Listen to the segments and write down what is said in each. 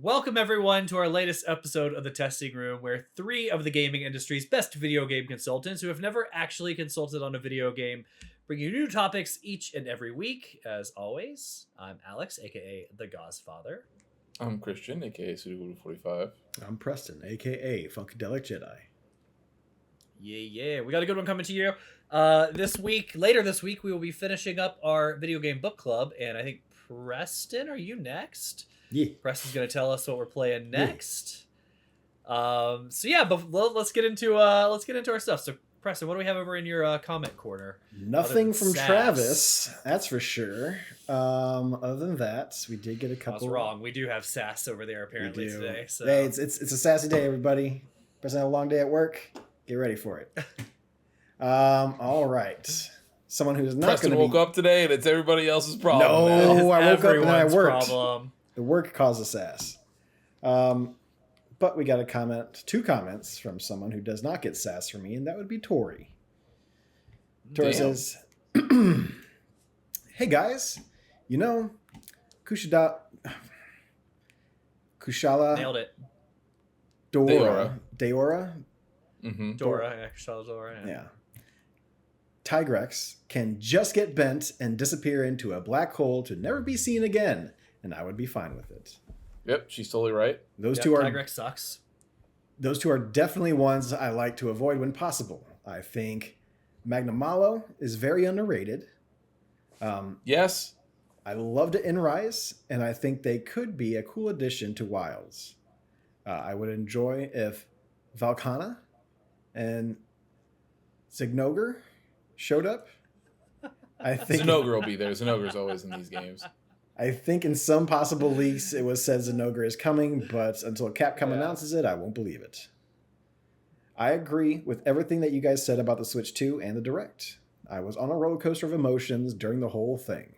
Welcome everyone to our latest episode of the Testing Room, where three of the gaming industry's best video game consultants who have never actually consulted on a video game bring you new topics each and every week. As always, I'm Alex, aka the Godfather. I'm Christian, aka Sudoku45. I'm Preston, aka Funkadelic Jedi. Yeah, we got a good one coming to you. Later this week, we will be finishing up our video game book club, and I think Preston, are you next? Yeah. Preston's gonna tell us what we're playing next. But let's get into our stuff. So Preston, what do we have over in your comment corner? Nothing from sass? Travis, that's for sure. Other than that, we did get a couple. I was wrong. We do have sass over there apparently today. So hey, it's a sassy day, everybody. Preston had a long day at work. Get ready for it. All right. Someone who's not Preston woke up today and it's everybody else's problem. No, I woke up and I everyone's worked. problem. The work causes sass. But we got two comments from someone who does not get sass from me, and that would be Tori. Tori says, "Hey guys, you know, Kushala Nailed it. Deora. Mm-hmm. Dora. Kushala Dora. Yeah. Tigrex can just get bent and disappear into a black hole to never be seen again, and I would be fine with it." Yep, she's totally right. Those two are Tigrex sucks. Those two are definitely ones I like to avoid when possible. I think Magnamalo is very underrated. Yes. I loved it in Rise, and I think they could be a cool addition to Wilds. I would enjoy if Valkana and Zinogre showed up. I think Zinogre will be there. Zinogre's always in these games. I think in some possible leaks it was said Zinogre is coming, but until Capcom announces it, I won't believe it. I agree with everything that you guys said about the Switch 2 and the Direct. I was on a roller coaster of emotions during the whole thing.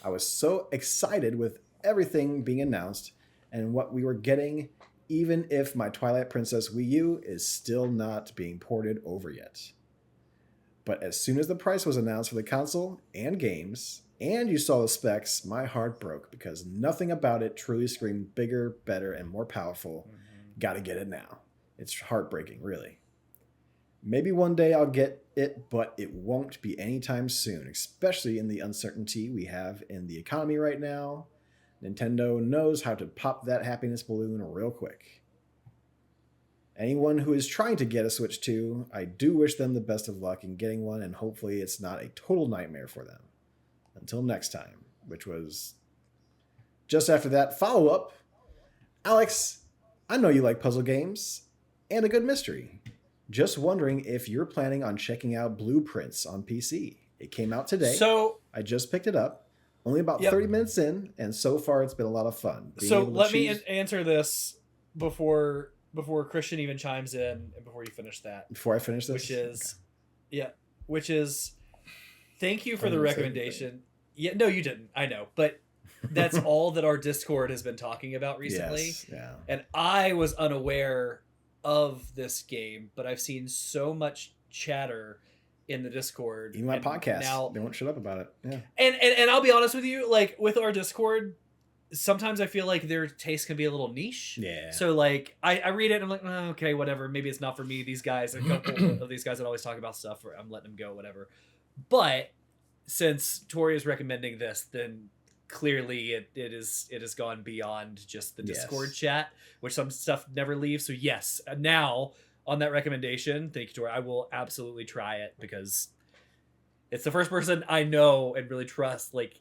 I was so excited with everything being announced and what we were getting, even if my Twilight Princess Wii U is still not being ported over yet. But as soon as the price was announced for the console and games, and you saw the specs, my heart broke because nothing about it truly screamed bigger, better, and more powerful. Gotta get it now. It's heartbreaking, really. Maybe one day I'll get it, but it won't be anytime soon, especially in the uncertainty we have in the economy right now. Nintendo knows how to pop that happiness balloon real quick. Anyone who is trying to get a Switch 2, I do wish them the best of luck in getting one, and hopefully it's not a total nightmare for them. Until next time, which was just after that follow-up. Alex, I know you like puzzle games and a good mystery. Just wondering if you're planning on checking out Blueprints on PC. It came out today. So I just picked it up. Only about 30 minutes in, and so far it's been a lot of fun. So let me answer this before Christian even chimes in and before you finish that. Before I finish this? Which is thank you for the recommendation. Yeah, no, you didn't. I know. But that's all that our Discord has been talking about recently. Yes, yeah. And I was unaware of this game, but I've seen so much chatter in the Discord. Even my podcast. Now, they won't shut up about it. Yeah. And I'll be honest with you, like with our Discord, sometimes I feel like their taste can be a little niche. Yeah. So like I read it and I'm like, oh, okay, whatever. Maybe it's not for me. These guys, a couple of these guys that always talk about stuff, I'm letting them go, whatever. But since Tori is recommending this, then clearly it has gone beyond just the Discord chat, which some stuff never leaves. So yes, now on that recommendation, thank you, Tori. I will absolutely try it because it's the first person I know and really trust. Like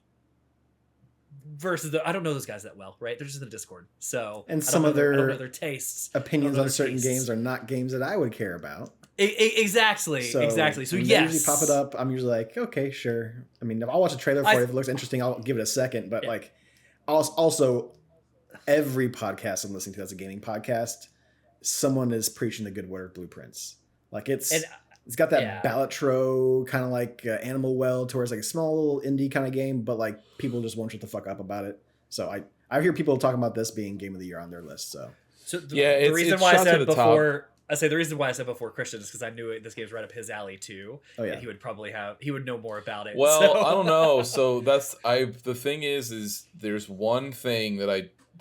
versus I don't know those guys that well, right? They're just in the Discord. So and some of their I don't know their tastes, opinions on certain games are not games that I would care about. Exactly. So when they usually pop it up, I'm usually like, okay, sure. I mean, if I'll watch a trailer for it, if it looks interesting, I'll give it a second. But like, also, every podcast I'm listening to that's a gaming podcast, someone is preaching the good word of Blueprints. Like it's got that Balatro kind of like Animal Well, towards like a small little indie kind of game, but like people just won't shut the fuck up about it. So I hear people talking about this being Game of the Year on their list. So the reason why I said before. The reason why I said before Christian is because I knew this game's right up his alley too. Oh yeah, and he would know more about it. Well, so. I don't know. So the thing is there's one thing that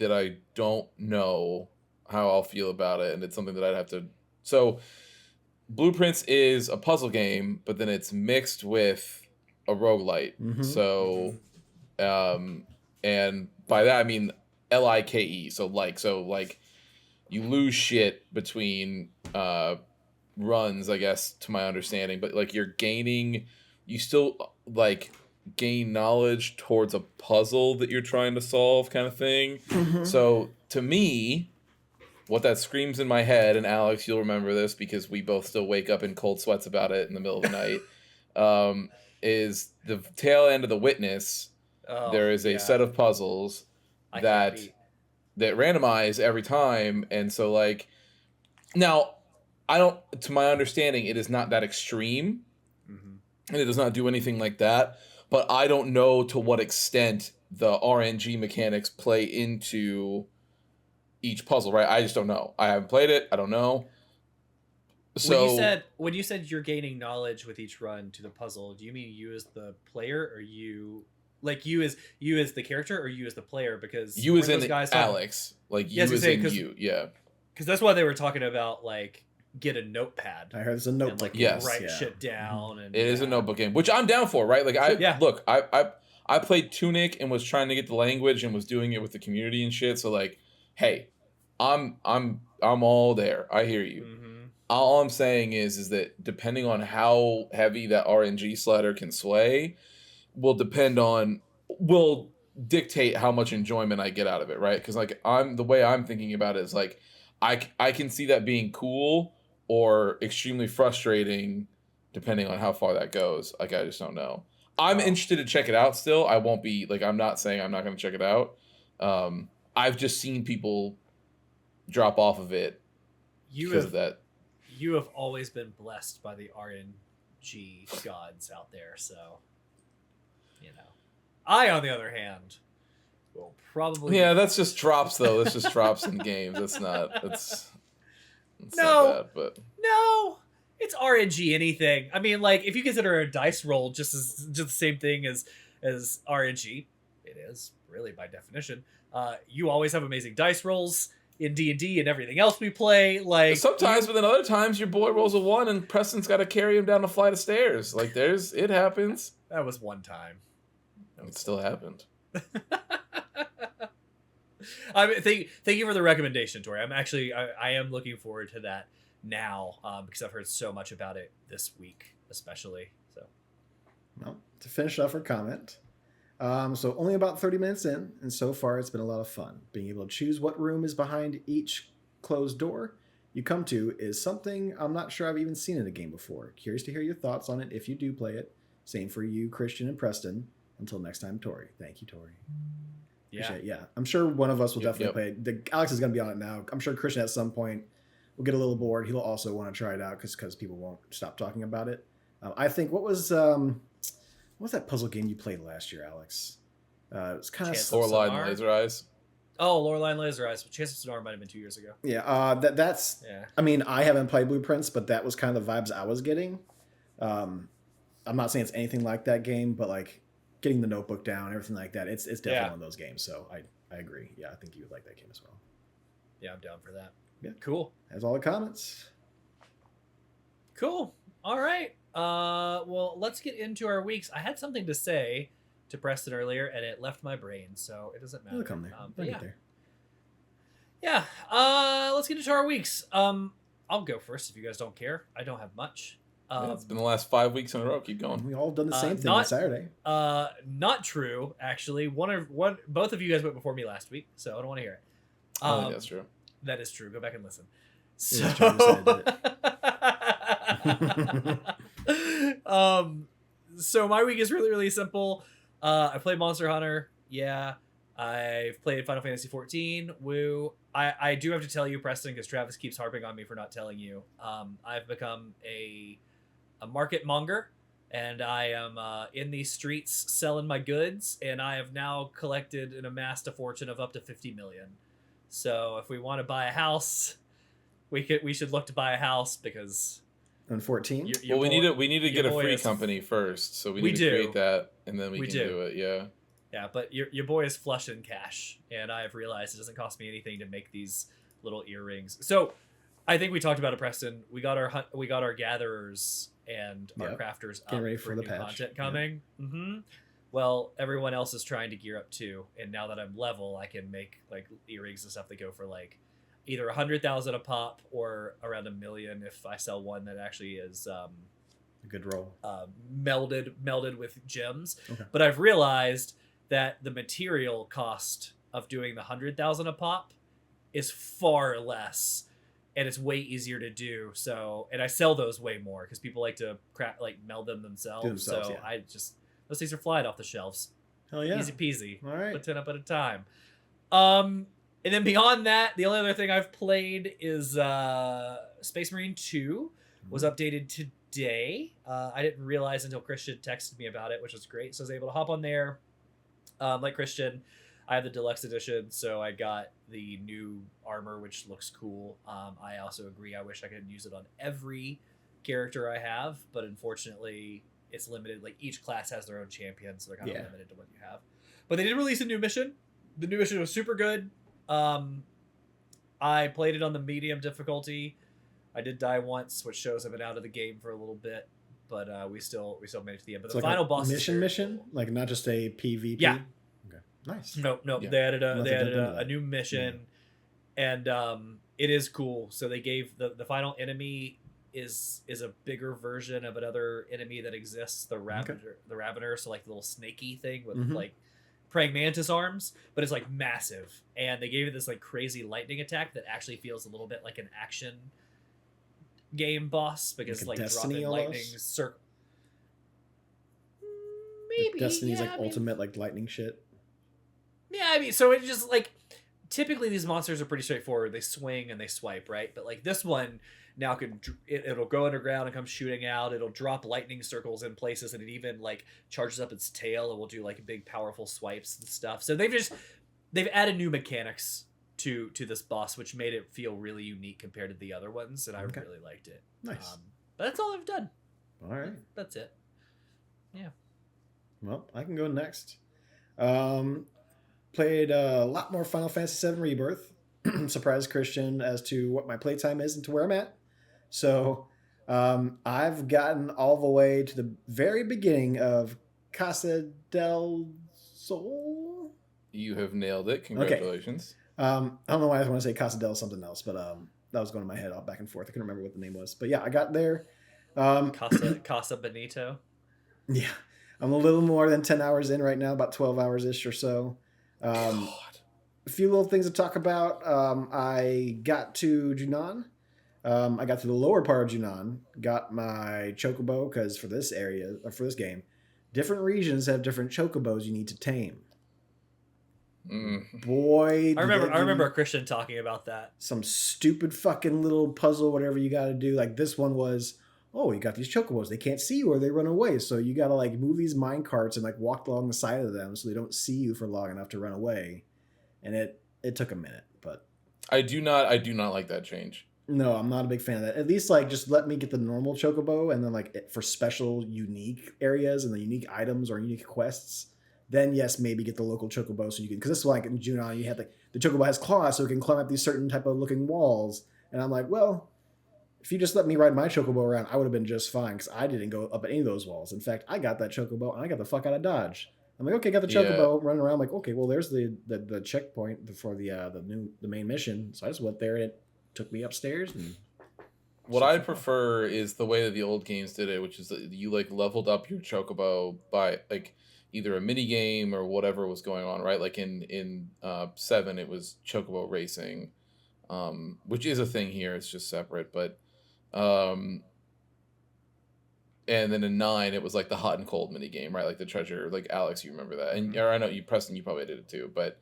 that I don't know how I'll feel about it, and it's something that I'd have to. So, Blueprints is a puzzle game, but then it's mixed with a roguelite. Mhm. So, and by that I mean like. So like you lose shit between runs, I guess, to my understanding, but like you still like gain knowledge towards a puzzle that you're trying to solve, kind of thing. Mhm. So to me, what that screams in my head, and Alex, you'll remember this because we both still wake up in cold sweats about it in the middle of the night, is the tail end of The Witness. There is a set of puzzles that randomize every time, and so like now to my understanding, it is not that extreme, and it does not do anything like that, but I don't know to what extent the RNG mechanics play into each puzzle, right? I just don't know. I haven't played it. I don't know. So when you said you're gaining knowledge with each run to the puzzle, do you mean you as the player, or you as the character, or you as the player? Because you as in guys Alex, like you as in you, yeah. Because that's why they were talking about like get a notepad. I heard it's a notebook. And, like, write shit down. And it is a notebook game, which I'm down for, right? Like I played Tunic and was trying to get the language and was doing it with the community and shit. So like, hey, I'm all there. I hear you. All I'm saying is that depending on how heavy that RNG slider can sway, will dictate how much enjoyment I get out of it, right? Because like the way I'm thinking about it is like I can see that being cool or extremely frustrating depending on how far that goes. Like I just don't know. I'm interested to check it out still. I won't be like, I'm not saying I'm not going to check it out. I've just seen people drop off of it because of that. You have always been blessed by the RNG gods out there, so you know. I, on the other hand, will probably that's just drops though. That's just drops in games. That's not not bad, but no, it's RNG anything. I mean, like if you consider a dice roll just the same thing as RNG, it is really by definition. You always have amazing dice rolls in D&D and everything else we play. Like sometimes, but then other times your boy rolls a 1 and Preston's got to carry him down a flight of stairs. Like it happens. That was one time. It still happened. Thank you for the recommendation, Tori. I am looking forward to that now because I've heard so much about it this week, especially. So, well, to finish off our comment, so only about 30 minutes in, and so far it's been a lot of fun. Being able to choose what room is behind each closed door you come to is something I'm not sure I've even seen in a game before. Curious to hear your thoughts on it if you do play it. Same for you, Christian and Preston. Until next time, Tori. Thank you, Tori. Yeah. I'm sure one of us will definitely play it. Alex is going to be on it now. I'm sure Christian at some point will get a little bored. He'll also want to try it out because people won't stop talking about it. I think what was that puzzle game you played last year, Alex? It was kind of Lorelei and Laser Eyes. Oh, Lorelei and Laser Eyes. Chance of Sonar might have been 2 years ago. Yeah, that's. Yeah. I mean, I haven't played Blueprints, but that was kind of the vibes I was getting. I'm not saying it's anything like that game, but like getting the notebook down, everything like that. It's definitely one of those games. So I agree. Yeah, I think you would like that game as well. Yeah, I'm down for that. Yeah, cool. That's all the comments. Cool. All right. Well, let's get into our weeks. I had something to say to Preston earlier, and it left my brain, so it doesn't matter. It'll come there. But get there. Yeah. Let's get into our weeks. I'll go first if you guys don't care. I don't have much. It's been the last 5 weeks in a row. Keep going. We all done the same thing on Saturday. Not true, actually. Both of you guys went before me last week, so I don't want to hear it. I think that's true. That is true. Go back and listen. So my week is really, really simple. I played Monster Hunter. Yeah. I've played Final Fantasy 14. Woo. I do have to tell you, Preston, because Travis keeps harping on me for not telling you. I've become a market monger, and I am in these streets selling my goods, and I have now collected and amassed a fortune of up to 50 million. So if we want to buy a house, we should look to buy a house because on 14. We need to get a free company first, so we need to create that, and then we can do it. Yeah. Yeah, but your boy is flush in cash, and I've realized it doesn't cost me anything to make these little earrings. So, I think we talked about it, Preston. We got our gatherers and our Yep. crafters Getting up ready for for the new patch. content coming. Mm-hmm. Well, everyone else is trying to gear up too, and now that I'm level, I can make like earrings and stuff that go for like either 100,000 a pop or around 1 million if I sell one that actually is A good roll. melded with gems. Okay. But I've realized that the material cost of doing the 100,000 a pop is far less, and it's way easier to do. So, and I sell those way more because people like to meld them themselves. So yeah. I just those things are flying off the shelves. Hell yeah. Easy peasy. All right. Put 10 up at a time. And then beyond that, the only other thing I've played is Space Marine 2 was updated today. I didn't realize until Christian texted me about it, which was great. So I was able to hop on there. Like Christian, I have the deluxe edition, so I got the new armor, which looks cool. I also agree. I wish I could use it on every character I have, but unfortunately, it's limited. Like each class has their own champion, so they're kind of limited to what you have. But they did release a new mission. The new mission was super good. I played it on the medium difficulty. I did die once, which shows I've been out of the game for a little bit, but we still made it to the end. But It's the like final a boss mission, like not just a PvP. Yeah. Okay. Nice. No. Yeah. They added I'll have to jump into a that. new mission, and it is cool. So they gave the final enemy is a bigger version of another enemy that exists, the Ravener, so like the little snaky thing with like praying mantis arms, but it's like massive. And they gave it this like crazy lightning attack that actually feels a little bit like an action game boss because Like a like Destiny dropping lightning almost? circle. Maybe Destiny's yeah, like I mean- ultimate like lightning shit. Yeah, I mean, so it just like typically these monsters are pretty straightforward. They swing and they swipe, right? But like this one now it'll go underground and come shooting out. It'll drop lightning circles in places, and it even like charges up its tail and will do like big powerful swipes and stuff. So they've added new mechanics to this boss, which made it feel really unique compared to the other ones, and I really liked it. Nice. But that's all I've done. All right. That's it. Yeah. Well, I can go next. Played a lot more Final Fantasy VII Rebirth. Surprised Christian as to what my playtime is and to where I'm at. So I've gotten all the way to the very beginning of Casa del Sol. You have nailed it. Congratulations. I don't know why I want to say Casa del something else, but that was going in my head all back and forth. I couldn't remember what the name was. But yeah, I got there. Casa Benito. Yeah. I'm a little more than 10 hours in right now, about 12 hours-ish or so. God. A few little things to talk about. I got to Junon. I got to the lower part of Junon. Got my chocobo, because for this game, different regions have different chocobos you need to tame. Boy, I remember Christian talking about that. Some stupid fucking little puzzle, whatever you got to do. Like this one was, oh, you got these chocobos. They can't see you or they run away. So you got to like move these mine carts and like walk along the side of them so they don't see you for long enough to run away. And it took a minute, but I do not like that change. no, I'm not a big fan of that. At least like just let me get the normal chocobo, and then like for special unique areas and the unique items or unique quests, then yes, maybe get the local chocobo so you can, because this is like in Junon, you had like the chocobo has claws so it can climb up these certain type of looking walls. And I'm like, well, if you just let me ride my chocobo around, I would have been just fine, because I didn't go up any of those walls. In fact, I got that chocobo and I got the fuck out of Dodge. I'm like, okay, got the chocobo running around. Like, okay, well, there's the checkpoint for the main mission. So I just went there and it took me upstairs. And What I prefer is the way that the old games did it, which is that you like leveled up your chocobo by like either a mini game or whatever was going on, right? Like in 7, it was chocobo racing, which is a thing here. It's just separate, but and then in 9, it was like the hot and cold mini game, right? Like the treasure, like Alex, you remember that, and or I know you, Preston, you probably did it too, but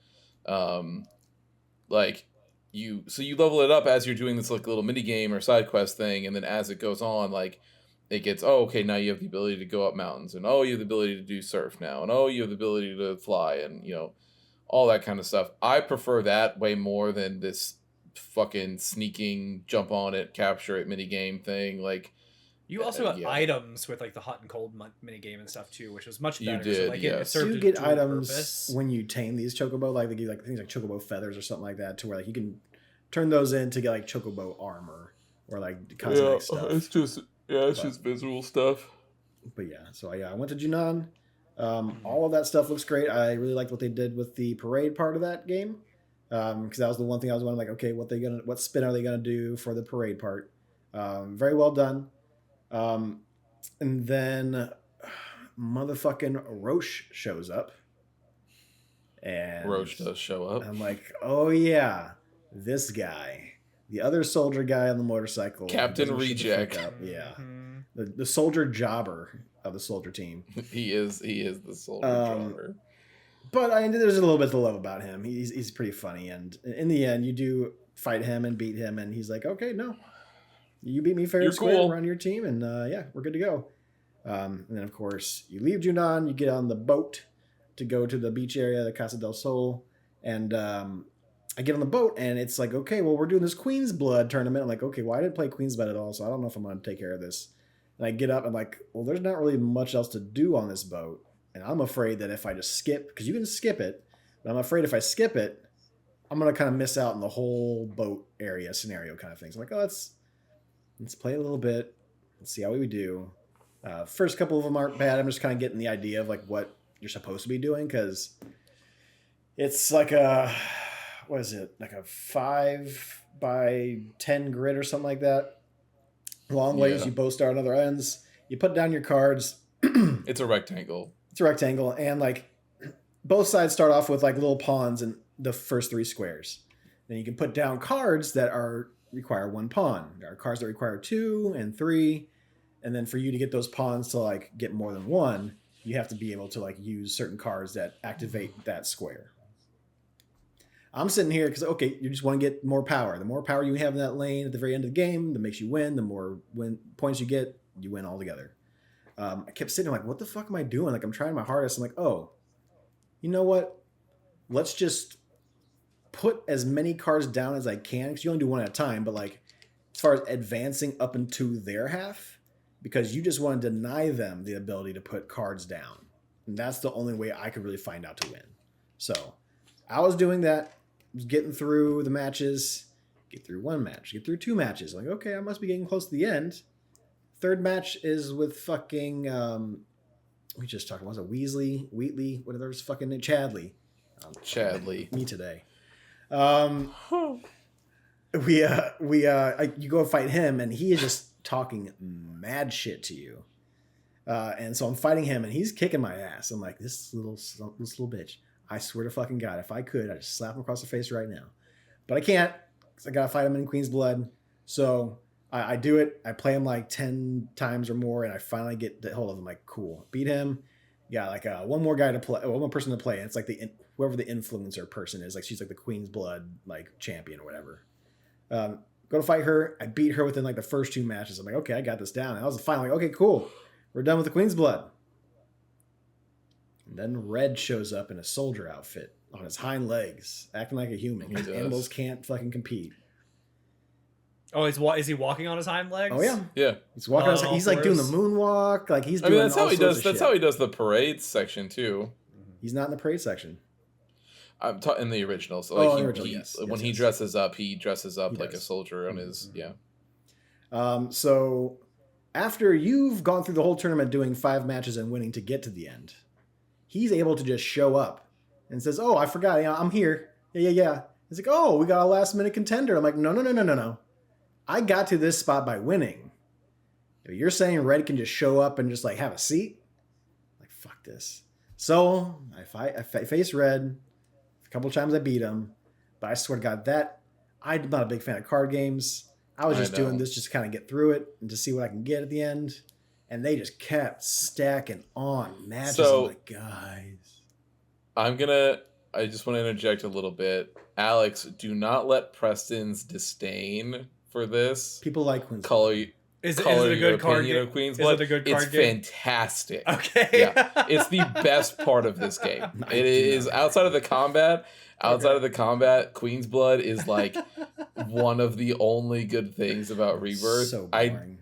like you level it up as you're doing this like little mini game or side quest thing, and then as it goes on, like it gets, oh, okay, now you have the ability to go up mountains, and oh, you have the ability to do surf now, and oh, you have the ability to fly, and you know, all that kind of stuff. I prefer that way more than this fucking sneaking, jump on it, capture it mini game thing. Like, You also got yeah. items with like the hot and cold mini game and stuff too, which was much better. You did, so, like, it yes. served You a get dual items purpose. when you tame these chocobo, like they give like things like chocobo feathers or something like that, to where like you can turn those in to get like chocobo armor or like cosmetic stuff. It's just visual stuff. But yeah, so I went to Junon. All of that stuff looks great. I really liked what they did with the parade part of that game, because that was the one thing I was wondering, like, okay, what spin are they gonna do for the parade part? Very well done. And then motherfucking Roche shows up. And Roche does show up. I'm like, oh yeah, this guy. The other soldier guy on the motorcycle. Captain Reject. Yeah. Mm-hmm. The soldier jobber of the soldier team. He is the soldier jobber. But there's a little bit to love about him. He's pretty funny. And in the end, you do fight him and beat him. And he's like, okay, no. You beat me fair and square. Cool. We're on your team, and yeah, we're good to go. And then, of course, you leave Junon, you get on the boat to go to the beach area, the Casa del Sol, and I get on the boat, and it's like, okay, well, we're doing this Queen's Blood tournament. I'm like, okay, well, I didn't play Queen's Blood at all, so I don't know if I'm going to take care of this. And I get up, and I'm like, well, there's not really much else to do on this boat, and I'm afraid that if I just skip, because you can skip it, but I'm afraid if I skip it, I'm going to kind of miss out on the whole boat area scenario kind of thing. So I'm like, oh, let's play a little bit. Let's see how we do. First couple of them aren't bad. I'm just kind of getting the idea of like what you're supposed to be doing, because it's like what is it? Like a 5x10 grid or something like that. Long ways. You both start on other ends. You put down your cards. It's a rectangle. It's a rectangle, and like both sides start off with like little pawns in the first 3 squares. Then you can put down cards that require 1 pawn. There are cards that require 2 and 3, and then for you to get those pawns to like get more than 1, you have to be able to like use certain cards that activate that square. I'm sitting here because, okay, you just want to get more power. The more power you have in that lane at the very end of the game, that makes you win. The more points you get, you win altogether. I kept sitting like, what the fuck am I doing? Like, I'm trying my hardest. I'm like, oh, you know what? Let's just put as many cards down as I can, because you only do one at a time. But like, as far as advancing up into their half, because you just want to deny them the ability to put cards down. And that's the only way I could really find out to win. So I was doing that. I was getting through the matches, get through 1 match, get through 2 matches. Like, okay, I must be getting close to the end. 3rd match is with fucking, we just talked about, was it Wheatley, whatever his fucking name, Chadley. Chadley. Me today. You go fight him, and he is just talking mad shit to you. And so I'm fighting him, and he's kicking my ass. I'm like, this little bitch. I swear to fucking God, if I could, I'd just slap him across the face right now. But I can't, because I gotta fight him in Queen's Blood. So I do it. I play him like 10 times or more, and I finally get the hold of him. Like, cool, beat him. Yeah, like one more guy to play, one more person to play. And it's like whoever the influencer person is. Like, she's like the Queen's Blood like champion or whatever. Go to fight her. I beat her within like the first 2 matches. I'm like, okay, I got this down. And I was finally like, okay, cool, we're done with the Queen's Blood. And then Red shows up in a soldier outfit on his hind legs, acting like a human. Because animals can't fucking compete. Oh, is he walking on his hind legs? Oh yeah, yeah. He's walking. He's like doing the moonwalk. Like he's doing. That's how he does. That's how he does the parade section too. He's not in the parade section. I'm talking in the original. So like when he dresses up, like a soldier on his So after you've gone through the whole tournament doing 5 matches and winning to get to the end, he's able to just show up and says, "Oh, I forgot. I'm here. Yeah." He's like, "Oh, we got a last minute contender." I'm like, No. I got to this spot by winning. You're saying Red can just show up and just like have a seat? Like, fuck this. So I face Red. A couple times I beat him, but I swear to God, I'm not a big fan of card games. I was just doing this just to kind of get through it and to see what I can get at the end. And they just kept stacking on matches. So, I'm like, guys. I just want to interject a little bit. Alex, do not let Preston's disdain for this people like Queen's color. Is it a good card game? Queen's Blood. Is it a good card it's game? Fantastic. Okay. Yeah, it's the best part of this game. It is outside of the combat. Queen's Blood is like one of the only good things about Rebirth. So boring.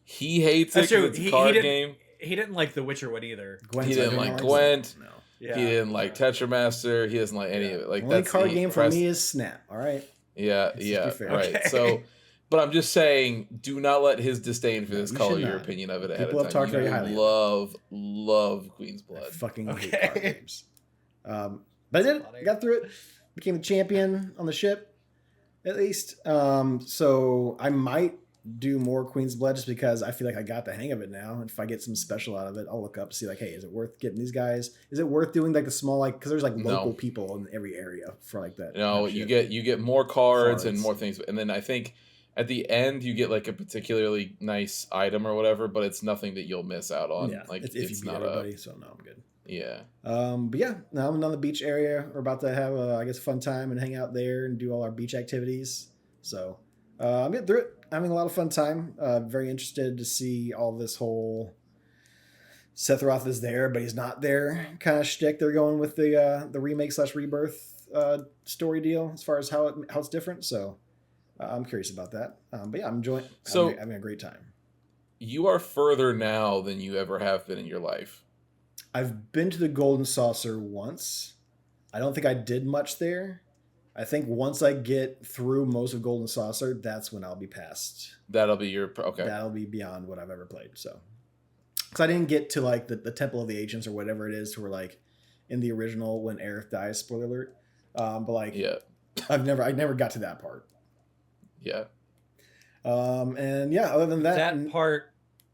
he hates it That's true. because it's a card game. He didn't like the Witcher one either. Gwent, He didn't I like don't Gwent. No. Yeah. He didn't like Tetramaster. He doesn't like any of it. Like Only that's card game for Prest- me is Snap. All right. Yeah, Let's just yeah, be fair. right. Okay. So, but I'm just saying, do not let his disdain for No, this you color should your not. opinion of it ahead People of have time. talked very highly of it. Love Queen's I Blood. fucking hate Okay. card games. But I did it. I got through it. Became the champion on the ship, at least. So I might do more Queen's Blood just because I feel like I got the hang of it now. And if I get some special out of it, I'll look up, see like, hey, is it worth getting these guys? Is it worth doing like the small, like, because there's like local people in every area for like that. No, kind of you shit. get more cards and Cards. more things, and then I think at the end you get like a particularly nice item or whatever, but it's nothing that you'll miss out on. Yeah, Like if you it's beat not everybody, so no, I'm good. yeah. But yeah, now I'm on the beach area. We're about to have I guess a fun time and hang out there and do all our beach activities. So I'm getting through it. Having a lot of fun time. Very interested to see all this whole Sephiroth is there, but he's not there kind of shtick they're going with the remake / rebirth story deal as far as how it's different. So I'm curious about that. But yeah, I'm enjoying. So- having a great time. You are further now than you ever have been in your life. I've been to the Golden Saucer once. I don't think I did much there. I think once I get through most of Golden Saucer, that's when I'll be past. That'll be your okay. That'll be beyond what I've ever played. So, because I didn't get to like the Temple of the Ancients or whatever it is, to where like in the original when Aerith dies. Spoiler alert. But like, Yeah, I never got to that part. yeah. And yeah, other than that,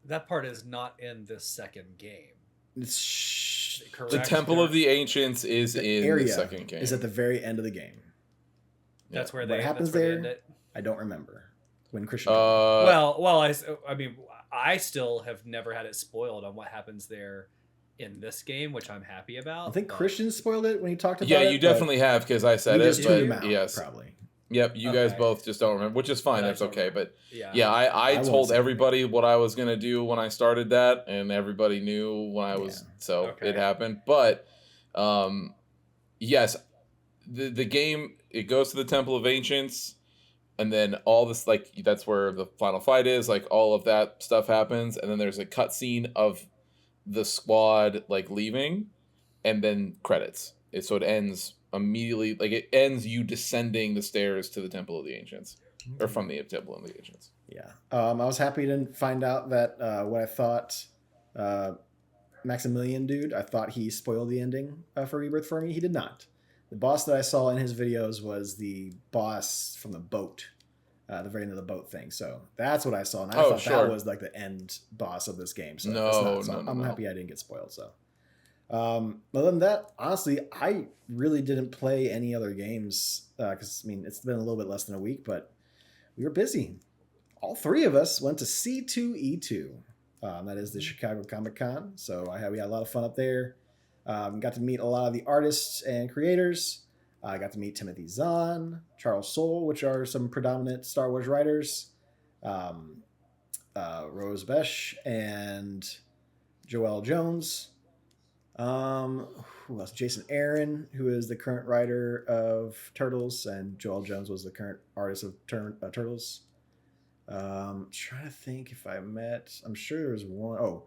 that part is not in this second game. it's Correct? The Temple of the Ancients is the in area the second game. is at the very end of the game. That's where What they happens that's where they there? end it. I don't remember when Christian. Well, I mean, I still have never had it spoiled on what happens there in this game, which I'm happy about. I think but- Christian spoiled it when he talked about yeah, it. you but definitely have because I said we it. just tuned him But out, yes, probably. yep. You guys Okay. both just don't remember, which is fine. But I That's don't okay. But Yeah. yeah, I won't told say everybody what I was gonna do when I started that, and everybody knew when I was. Yeah. So Okay. it happened. But yes, the game it goes to the Temple of Ancients, and then all this like that's where the final fight is. Like all of that stuff happens, and then there's a cutscene of the squad like leaving, and then credits. So it ends immediately. Like it ends you descending the stairs to the Temple of the Ancients, or from the Temple of the Ancients. Yeah. I was happy to find out that what I thought Maximilian dude, I thought he spoiled the ending for Rebirth for me. He did not. The boss that I saw in his videos was the boss from the boat, the very end of the boat thing. So that's what I saw, and I thought sure. that was like the end boss of this game. So No, that's not, so no, I'm no. happy I didn't get spoiled. So other than that, honestly, I really didn't play any other games because I mean it's been a little bit less than a week, but we were busy. All three of us went to C2E2. That is the Chicago Comic Con. So we had a lot of fun up there. Got to meet a lot of the artists and creators. I got to meet Timothy Zahn, Charles Soule, which are some predominant Star Wars writers. Rose Besh and Joelle Jones. Who else? Jason Aaron, who is the current writer of Turtles, and Joelle Jones was the current artist of Turtles. Trying to think if I met. I'm sure there was one.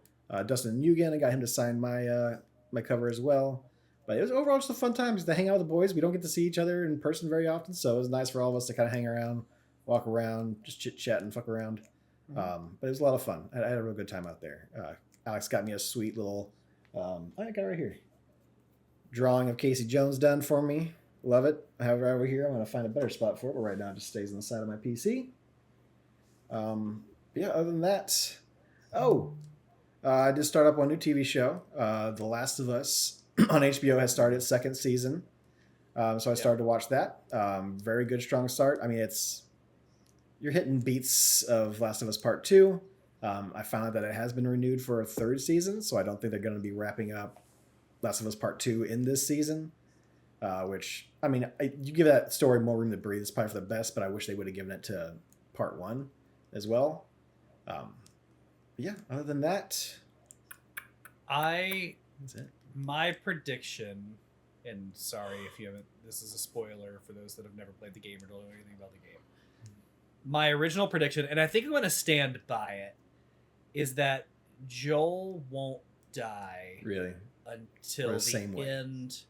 Dustin Nguyen. I got him to sign my cover as well. But it was overall just a fun time just to hang out with the boys. We don't get to see each other in person very often, so it was nice for all of us to kind of hang around, walk around, just chit chat and fuck around. But it was a lot of fun. I had a real good time out there. Alex got me a sweet little. I got it right here. Drawing of Casey Jones done for me. Love it. I have it right over here. I'm going to find a better spot for it, but right now it just stays on the side of my PC. Yeah, other than that, I did start up one new TV show. The Last of Us on HBO has started its second season. So I started to watch that. Very good, strong start. I mean, you're hitting beats of Last of Us Part 2. I found out that it has been renewed for a third season, so I don't think they're going to be wrapping up Last of Us Part 2 in this season. Which, I mean, you give that story more room to breathe. It's probably for the best, but I wish they would have given it to Part 1 as well. Yeah, other than that, that's it. My prediction, and sorry if you haven't, this is a spoiler for those that have never played the game or don't know anything about the game. My original prediction, and I think I'm going to stand by it, is that Joel won't die Really? until Or the the same way? end.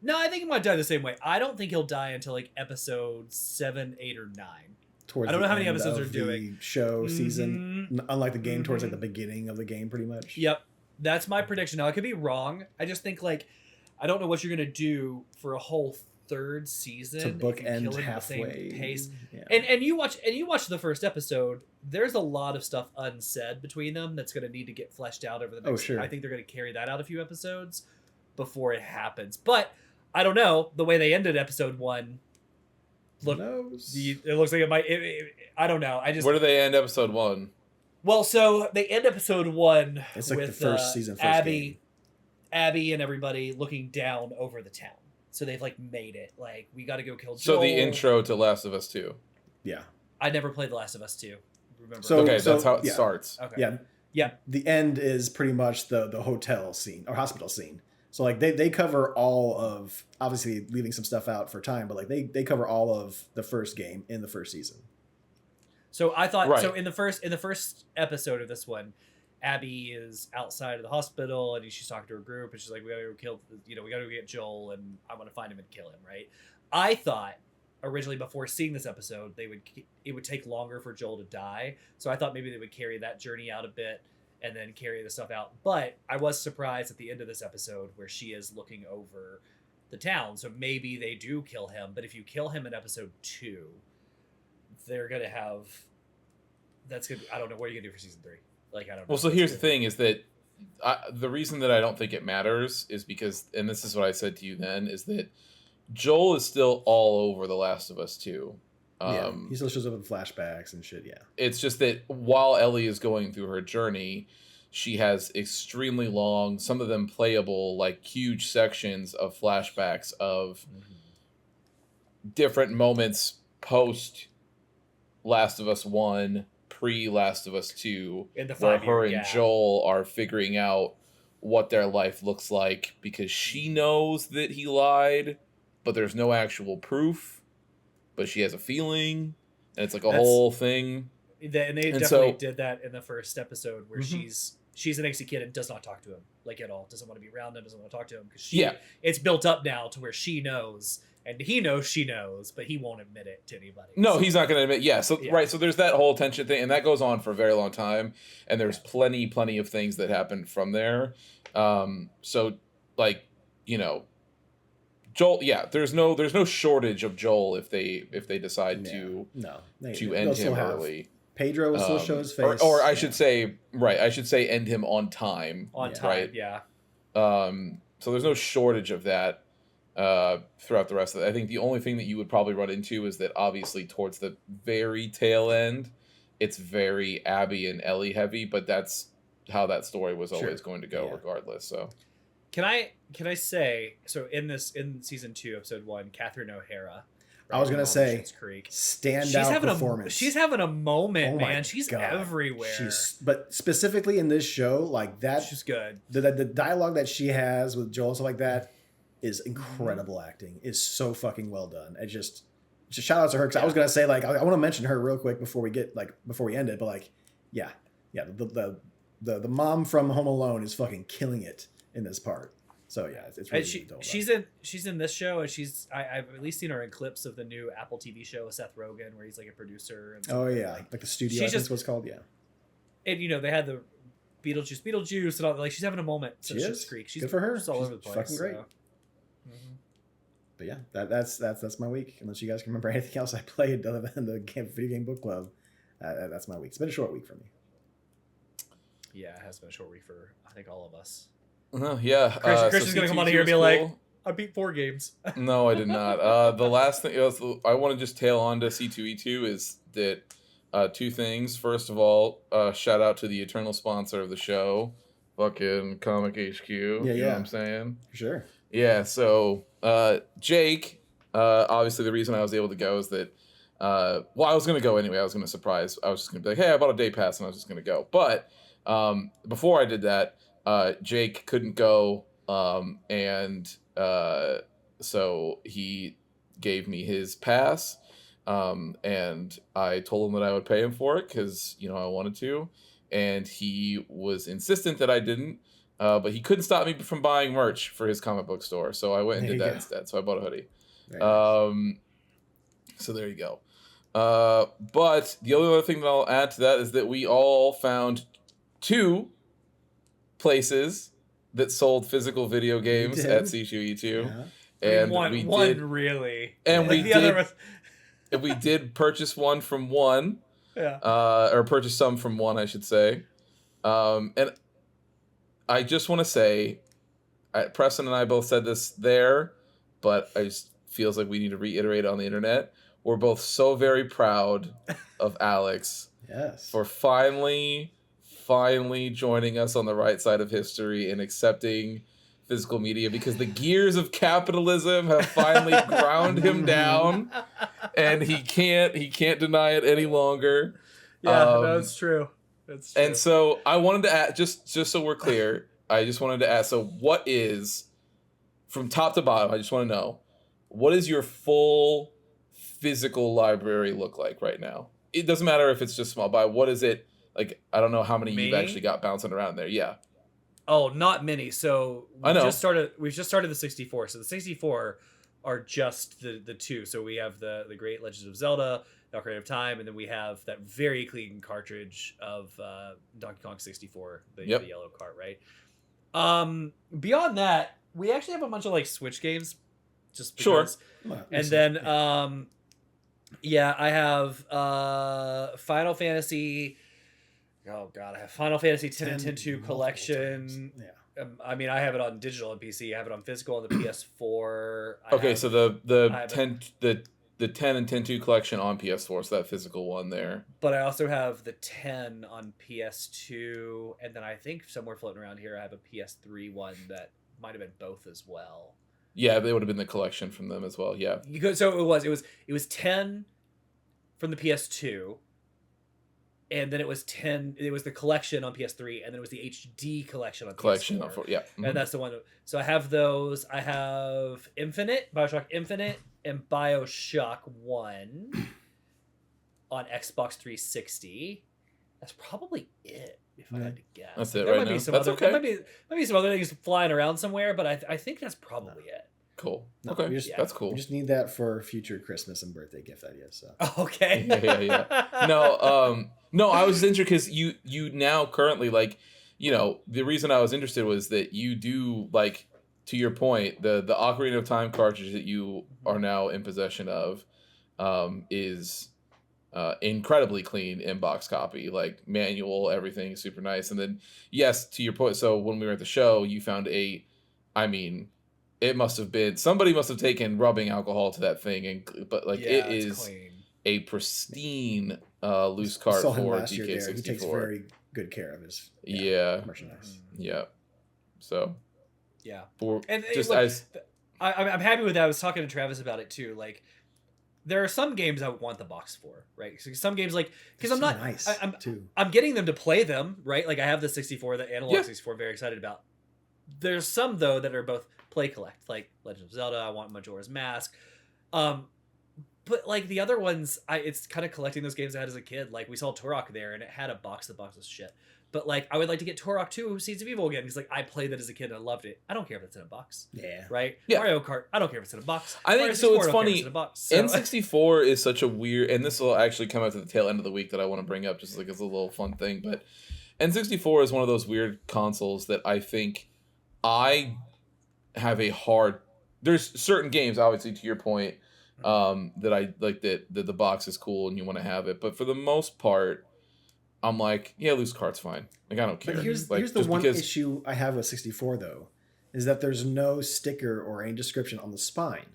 No, I think he might die the same way. I don't think he'll die until like episode 7, 8, or 9. Towards I don't know the how many end episodes of they're the doing. show season, unlike the game, towards like the Mhm. beginning of the game, pretty much. Yep, that's my prediction. Now I could be wrong. I just think like I don't know what you're gonna do for a whole third season To if you bookend kill him halfway. at the same pace. Yeah. And you watch the first episode. There's a lot of stuff unsaid between them that's gonna need to get fleshed out over the next. Oh, sure. I think they're gonna carry that out a few episodes before it happens. But I don't know the way they ended episode 1. Look, it looks like it might. I don't know. I just Where do they end episode 1? well, so they end episode 1 It's like with the first season, first Abby, game. Abby, and everybody looking down over the town. So they've like made it like we got to go kill Joel. So the intro to Last of Us 2. Yeah. I never played The Last of Us 2. Remember? So- Okay, that's how it yeah. starts. Okay. Yeah. Yeah. The end is pretty much the hotel scene or hospital scene. So like they cover all of, obviously leaving some stuff out for time, but like they cover all of the first game in the first season. So I thought Right. so in the first episode of this one, Abby is outside of the hospital and she's talking to her group and she's like, we gotta go kill, we gotta go get Joel and I want to find him and kill him, right? I thought originally before seeing this episode, it would take longer for Joel to die. So I thought maybe they would carry that journey out a bit and then carry the stuff out. But I was surprised at the end of this episode where she is looking over the town. So maybe they do kill him. But if you kill him in episode 2, they're gonna have. That's good. I don't know what are you gonna do for season 3. Like I don't know. Well, so here's the thing: is that the reason that I don't think it matters is because, and this is what I said to you then, is that Joel is still all over The Last of Us 2. Yeah. He still shows up in flashbacks and shit. Yeah. It's just that while Ellie is going through her journey, she has extremely long, some of them playable, like huge sections of flashbacks of different moments post Last of Us 1, pre Last of Us 2, in the where 5-year her and gap. Joel are figuring out what their life looks like because she knows that he lied, but there's no actual proof. But she has a feeling, and it's like a whole thing. And they And definitely so- did that in the first episode where Mhm. she's an angsty kid and does not talk to him like at all. Doesn't want to be around him. Doesn't want to talk to him because Yeah. It's built up now to where she knows and he knows she knows, but he won't admit it to anybody. No, So- he's not going to admit. Yeah, so Yeah. right, so there's that whole tension thing, and that goes on for a very long time. And there's plenty of things that happen from there. So like, Joel. Yeah, there's no shortage of Joel if they decide to They'll end still him have- early. Pedro will still show his face. or I should say, right? I should say end him on time. on Yeah. time. Right. Yeah. So there's no shortage of that throughout the rest of it. I think the only thing that you would probably run into is that obviously towards the very tail end, it's very Abby and Ellie heavy, but that's how that story was Sure. always going to go Yeah. regardless. So Can I say so in season 2, episode 1, Catherine O'Hara. I was gonna on say, Schitt's Creek. Standout performance. She's having a moment, Oh my man. She's God. everywhere. But specifically in this show, like that, She's good. the dialogue that she has with Joel and stuff like that is incredible acting. Is so fucking well done. It just shout out to her because I was gonna say like I want to mention her real quick before we end it, but like yeah, the mom from Home Alone is fucking killing it in this part. So yeah, it's really And dope. she's in this show, and I've at least seen her in clips of the new Apple TV show with Seth Rogen, where he's like a producer. And stuff Oh like yeah, that. like the studio. she's I think just- is what's called. Yeah, And they had the Beetlejuice, and all. Like she's having a moment. She Since is. Schitt's Creek. Good for her. She's all She's over the place. fucking great. So. Mhm. but yeah, that's my week. Unless you guys can remember anything else I played other than the video game book club, that's my week. It's been a short week for me. Yeah, it has been a short week for I think all of us. yeah, Christian's gonna come on here and be like, I beat 4 games. No, I did not. The last thing I want to just tail on to C2E2 is that 2 things. First of all, shout out to the eternal sponsor of the show, fucking Comic HQ. You know what I'm saying? For sure. Yeah, so Jake, obviously the reason I was able to go is that, I was going to go anyway. I was going to surprise. I was just going to be like, hey, I bought a day pass, and I was just going to go. But before I did that, Jake couldn't go, and so he gave me his pass, and I told him that I would pay him for it because, I wanted to. and he was insistent that I didn't. But he couldn't stop me from buying merch for his comic book store, so I went and did that instead. So I bought a hoodie. Very nice. So there you go. But the only other thing that I'll add to that is that we all found 2 places that sold physical video games at C2E2. Yeah. And one really. And Like we the did. other was... And we did purchase one from one. Yeah. Or purchase some from one, I should say. And I just want to say, Preston and I both said this there, but I just feels like we need to reiterate on the internet. We're both so very proud of Alex for finally joining us on the right side of history and accepting physical media, because the gears of capitalism have finally ground him down, and he can't deny it any longer. Yeah, that's true. That's true. And so I wanted to ask, just so we're clear, I just wanted to ask, so what is, from top to bottom, I just want to know, what is your full physical library look like right now? It doesn't matter if it's just small, but what is it, like, I don't know how many you've actually got bouncing around there. Yeah. Oh, not many. So I know. We've just started the 64. So the 64 are just the 2. So we have the Great Legends of Zelda, the Ocarina of Time, and then we have that very clean cartridge of Donkey Kong 64, the yellow cart, right? Beyond that, we actually have a bunch of like Switch games, just because. Sure. And then I have Final Fantasy. Oh god, I have Final Fantasy 10 and 10-2 collection. Yeah. I mean, I have it on digital on PC. I have it on physical on the PS4. So the 10 and 10-2 collection on PS4, so that physical one there. But I also have the 10 on PS2, and then I think somewhere floating around here I have a PS3 one that might have been both as well. Yeah, they would have been the collection from them as well. Yeah. So it was 10 from the PS2. And then it was 10. It was the collection on PS3, and then it was the HD collection on PS4. Yeah. Mm-hmm. And that's the one. So I have those. I have BioShock Infinite, and BioShock 1 on Xbox 360. That's probably it, if I had to guess. That's it right now. That's okay. There might be some other things flying around somewhere, but I think that's probably it. Cool. No, okay, that's cool. We just need that for future Christmas and birthday gift ideas. So. Okay. Yeah. No, I was interested because you now currently, like, you know, the reason I was interested was that you do, like, to your point, the Ocarina of Time cartridge that you are now in possession of is incredibly clean inbox copy, like manual, everything is super nice. And then, yes, to your point, so when we were at the show, you found it must have been, somebody must have taken rubbing alcohol to that thing, but like it is clean. A pristine loose cart for DK64. He takes very good care of his merchandise. Yeah. So. Yeah. And just look, I'm happy with that. I was talking to Travis about it too. Like, there are some games I want the box for, right? So some games, like, because I'm not, nice I'm getting them to play them, right? Like, I have the 64, the analog 64, very excited about. There's some though that are both play collect, like Legend of Zelda. I want Majora's Mask, but like the other ones, it's kind of collecting those games I had as a kid. Like, we saw Turok there, and it had a box. The box was shit. But like, I would like to get Turok 2 Seeds of Evil again, because like I played that as a kid and I loved it. I don't care if it's in a box. Yeah. Right? Yeah. Mario Kart, I don't care if it's in a box. I think Mario so. It's 64, funny. So. N64 is such a weird, and this will actually come out to the tail end of the week that I want to bring up just like as a little fun thing. But N64 is one of those weird consoles that I think I have a hard. There's certain games, obviously, to your point, that I like that the box is cool and you want to have it, but for the most part, I'm like, yeah, loose cart's fine. Like, I don't care. But here's like, the one issue I have with 64 though, is that there's no sticker or any description on the spine.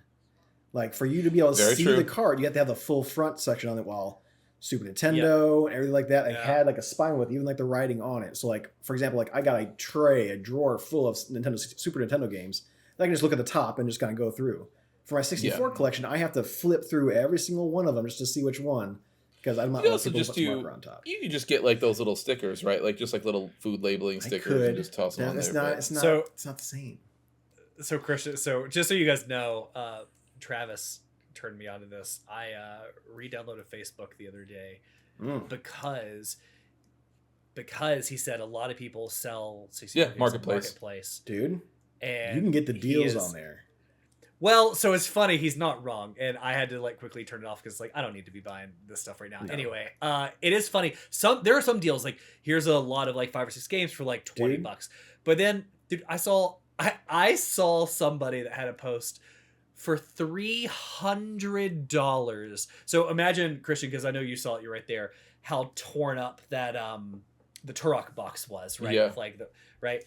Like, for you to be able to see the card, you have to have the full front section on it. While Super Nintendo and everything like that, it had like a spine with even like the writing on it. So like, for example, like I got a drawer full of Super Nintendo games that I can just look at the top and just kind of go through. For my 64 collection, I have to flip through every single one of them just to see which one, because I'm not also just marker on top. You can just get like those little stickers, right? Like just like little food labeling stickers and just toss them on there. It's not the same. So Christian, so just so you guys know, Travis turned me onto this. I re-downloaded Facebook the other day because because he said a lot of people sell 64 Yeah, games on Marketplace. Dude, and you can get the he deals is- on there. Well, so it's funny. He's not wrong, and I had to like quickly turn it off because like I don't need to be buying this stuff right now. No. Anyway, it is funny. There are some deals like here's a lot of like 5 or 6 games for like $20, but then dude, I saw somebody that had a post for $300. So imagine, Christian, because I know you saw it. You're right there. How torn up that the Turok box was, right? Yeah. With like right.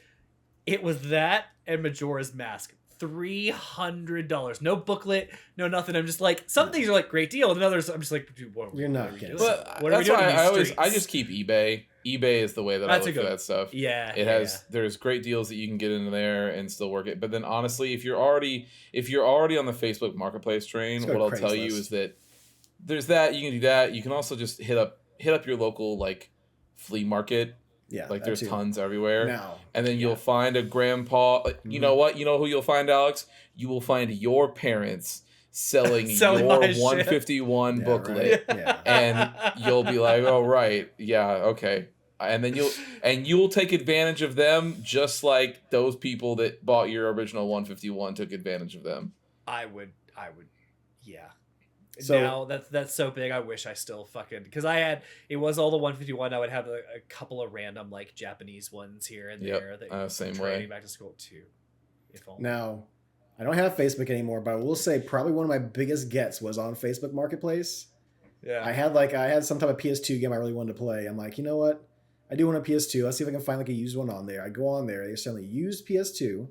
It was that and Majora's Mask. $300. No booklet, no nothing. I'm just like, some things are like great deal, and others I'm just like, dude, You're not getting. But What are we that's doing why in these I streets? just keep eBay. eBay is the way that That's I a look for good- that stuff. Yeah, It has there's great deals that you can get into there and still work it. But then honestly, if you're already on the Facebook Marketplace train, Let's go what to I'll tell you Craigslist. is that there's that, you can do that. You can also just hit up your local like flea market. Yeah, Like that there's too. tons everywhere. Now, And then Yeah. you'll find a grandpa. You know what? You know who you'll find, Alex? You will find your parents selling Selling your my shit. 151 Yeah, booklet. right? Yeah. And you'll be like, oh right, yeah, okay. And then you'll take advantage of them just like those people that bought your original 151 took advantage of them. I would, yeah. So- now that's so big. I wish I still fucking because it was all the 151. I would have a couple of random like Japanese ones here and Yep, there that same trading way. back to school too. If only. Now, I don't have Facebook anymore, but I will say probably one of my biggest gets was on Facebook Marketplace. Yeah. I had some type of PS2 game I really wanted to play. I'm like, you know what? I do want a PS2. Let's see if I can find like a used one on there. I go on there. They're selling a used PS2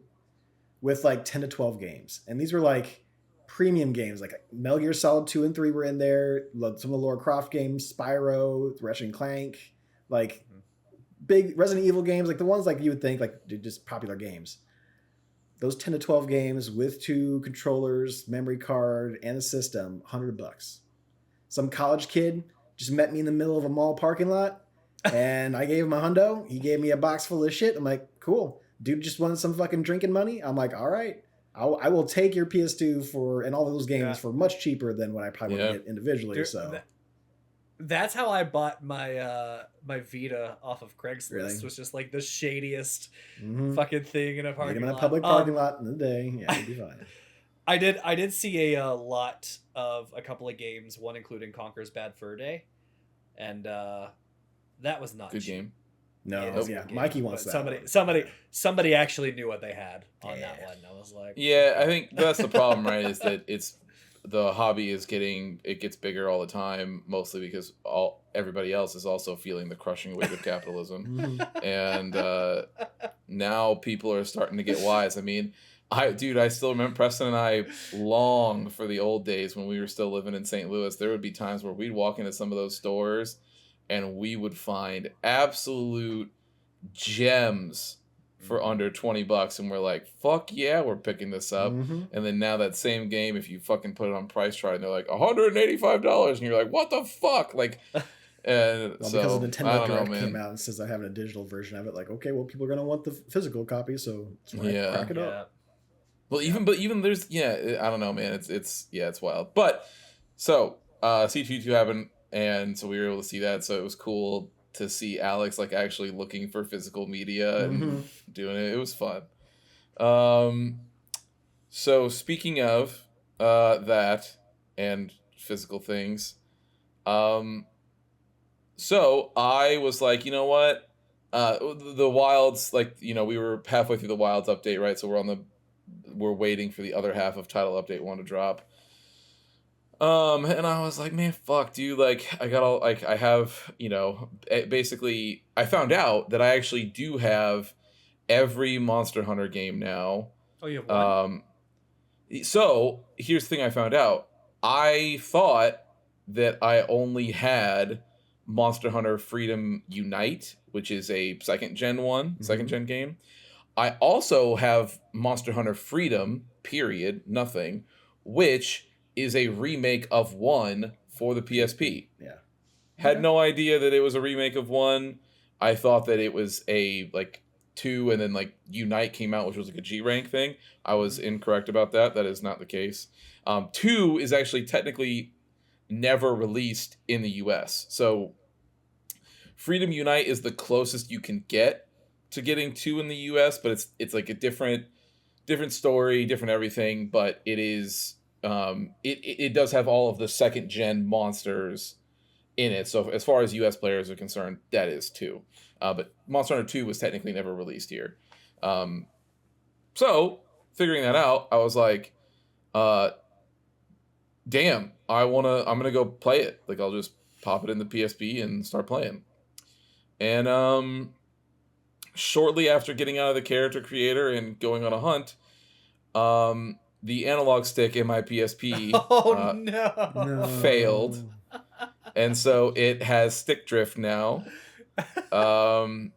with like 10 to 12 games. And these were like premium games, like Metal Gear Solid 2 and 3 were in there. Some of the Lara Croft games, Spyro, Ratchet and Clank, like big Resident Evil games, like the ones like you would think like they're just popular games. Those 10 to 12 games with 2 controllers, memory card, and a system, $100. Some college kid just met me in the middle of a mall parking lot, and I gave him a hundo. He gave me a box full of shit. I'm like, cool. Dude just wanted some fucking drinking money. I'm like, all right. I will take your PS2 and all those games for much cheaper than what I probably would get individually. Dude, so that's how I bought my my Vita off of Craigslist. Really? Was just like the shadiest mhm. fucking thing in a Meet parking him in a lot. public parking lot in the day. Yeah, it'd be fine. I did see a lot of a couple of games, one including Conker's Bad Fur Day, and that was not Good cheap. game. No, It is a yeah, good game, Mikey wants but that. somebody actually knew what they had on that Yeah. one. I was like, Yeah, I think that's the problem, right? Is that the hobby gets bigger all the time, mostly because everybody else is also feeling the crushing weight of capitalism, Mhm. and now people are starting to get wise. I mean, I still remember Preston and I long for the old days when we were still living in St. Louis. There would be times where we'd walk into some of those stores, and we would find absolute gems for under $20, and we're like, fuck yeah, we're picking this up. Mhm. And then now that same game, if you fucking put it on Price Chart, and they're like $185, and you're like, what the fuck? Like, and Well, so because the I Nintendo don't know, Direct man. came out and says I have a digital version of it, like, okay, well, people are gonna want the physical copy, so Yeah. crack it yeah. up. Well, even there's I don't know, man. It's wild. But so C2 happened, and so we were able to see that. So it was cool to see Alex like actually looking for physical media and Mhm. doing it. It was fun. So speaking of that and physical things, so I was like, you know what? The Wilds, like, you know, we were halfway through the Wilds update, right? So we're waiting for the other half of Title Update 1 to drop. And I was like, man, fuck, dude, like, I have, you know, basically, I found out that I actually do have every Monster Hunter game now. Oh, you have one. So here's the thing I found out. I thought that I only had Monster Hunter Freedom Unite, which is a second gen game. I also have Monster Hunter Freedom, period, nothing, which is a remake of 1 for the PSP. Yeah. Had no idea that it was a remake of 1. I thought that it was a, like, 2, and then, like, Unite came out, which was, like, a G-Rank thing. I was incorrect about that. That is not the case. 2 is actually technically never released in the US. So Freedom Unite is the closest you can get to getting 2 in the US, but it's like a different story, different everything, but it is it does have all of the second gen monsters in it. So as far as US players are concerned, that is 2. But Monster Hunter 2 was technically never released here. So figuring that out, I was like, damn, I'm gonna go play it. Like, I'll just pop it in the PSP and start playing. And shortly after getting out of the character creator and going on a hunt, the analog stick in my PSP no. failed, and so it has stick drift now. And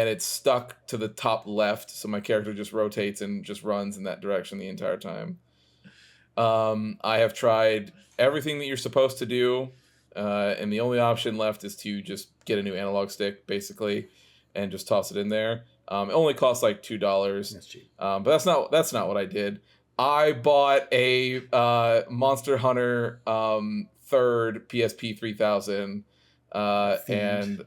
it's stuck to the top left, so my character just rotates and just runs in that direction the entire time. I have tried everything that you're supposed to do, and the only option left is to just get a new analog stick, basically, and just toss it in there. It only costs like $2. That's cheap. But that's not what I did. I bought a Monster Hunter 3rd PSP 3000, and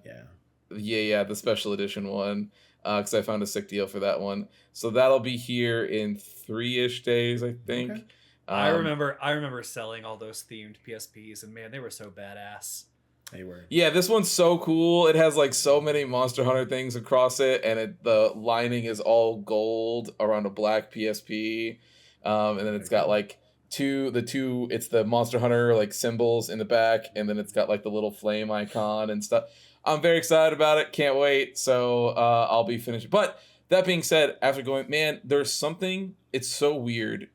yeah, the special edition one, because I found a sick deal for that one. So that'll be here in 3-ish days, I think. Okay. I remember selling all those themed PSPs, and man, they were so badass. They were. Yeah, this one's so cool. It has like so many Monster Hunter things across it, and the lining is all gold around a black PSP. And then it's got like it's the Monster Hunter like symbols in the back, and then it's got like the little flame icon and stuff. I'm very excited about it. Can't wait. So I'll be finished. But that being said, after going, man, there's something. It's so weird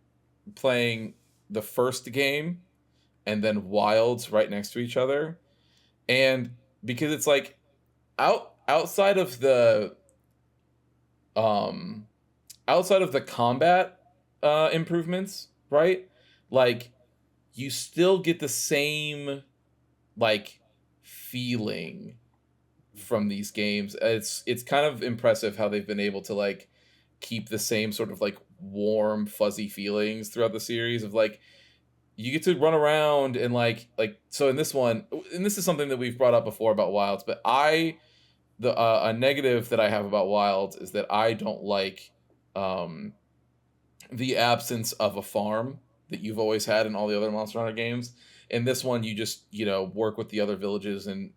playing the first game and then Wilds right next to each other, and because it's like outside of the combat improvements, right? Like, you still get the same like feeling from these games. It's kind of impressive how they've been able to like keep the same sort of like warm fuzzy feelings throughout the series of like, you get to run around and like so in this one, and this is something that we've brought up before about Wilds, but a negative that I have about Wilds is that I don't like the absence of a farm that you've always had in all the other Monster Hunter games. In this one, you just, work with the other villages, and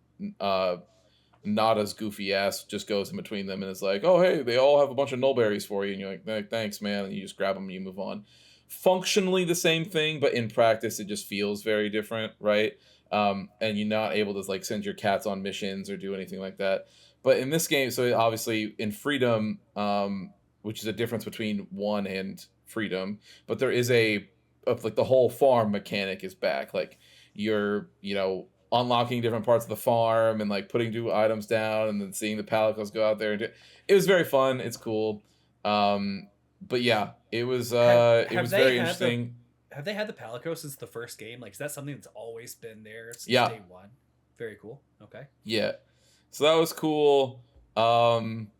not as goofy ass just goes in between them and is like, oh, hey, they all have a bunch of nullberries for you. And you're like, thanks, man. And you just grab them and you move on. Functionally the same thing, but in practice, it just feels very different, right? And you're not able to like send your cats on missions or do anything like that. But in this game, so obviously in Freedom, which is a difference between 1 and Freedom, but there is like the whole farm mechanic is back. Like, you're, unlocking different parts of the farm and like putting new items down and then seeing the palicos go out there and it was very fun. It's cool. But yeah, it was very interesting. Have they had the palicos since the first game? Like, is that something that's always been there since day one? Very cool. Okay. Yeah. So that was cool. And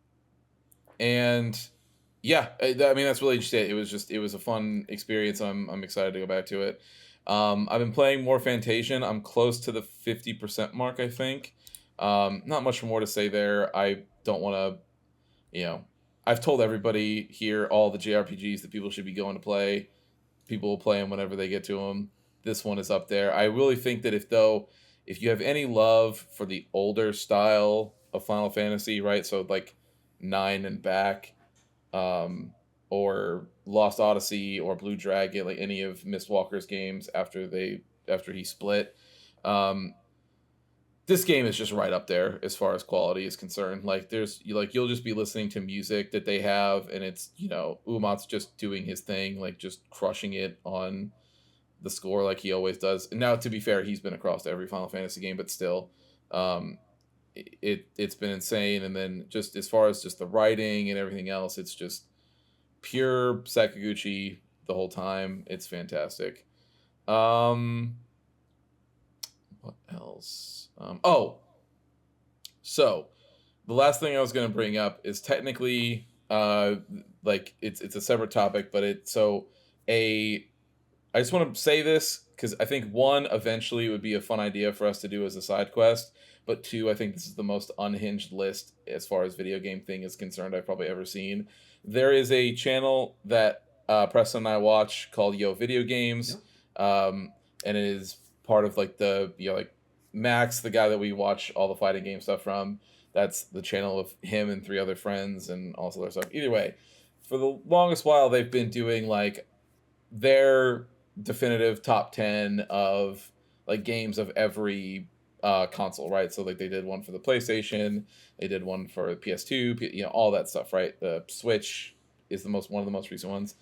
yeah, I mean, that's really just it. It was a fun experience. I'm excited to go back to it. I've been playing more Fantasia. I'm close to the 50% mark, I think. Not much more to say there. I don't want to, I've told everybody here all the JRPGs that people should be going to play. People will play them whenever they get to them. This one is up there. I really think that if you have any love for the older style of Final Fantasy, right? So like 9 and back, or Lost Odyssey or Blue Dragon, like any of Mistwalker's games after he split. This game is just right up there as far as quality is concerned. Like, you'll just be listening to music that they have, and it's, Umat's just doing his thing, like just crushing it on the score like he always does. And now, to be fair, he's been across every Final Fantasy game, but still, it's been insane. And then just as far as just the writing and everything else, it's just pure Sakaguchi the whole time. It's fantastic. What else? So the last thing I was going to bring up is technically like it's a separate topic, but a I just want to say this because I think one, eventually it would be a fun idea for us to do as a side quest, but two, I think this is the most unhinged list as far as video game thing is concerned I've probably ever seen. There is a channel that Preston and I watch called YoVideoGames, and it is part of like the like Max, the guy that we watch all the fighting game stuff from. That's the channel of him and 3 other friends and all this other stuff. Either way, for the longest while they've been doing like their definitive top 10 of like games of every console, right? So like they did one for the PlayStation, they did one for PS2, all that stuff, right? The Switch is one of the most recent ones.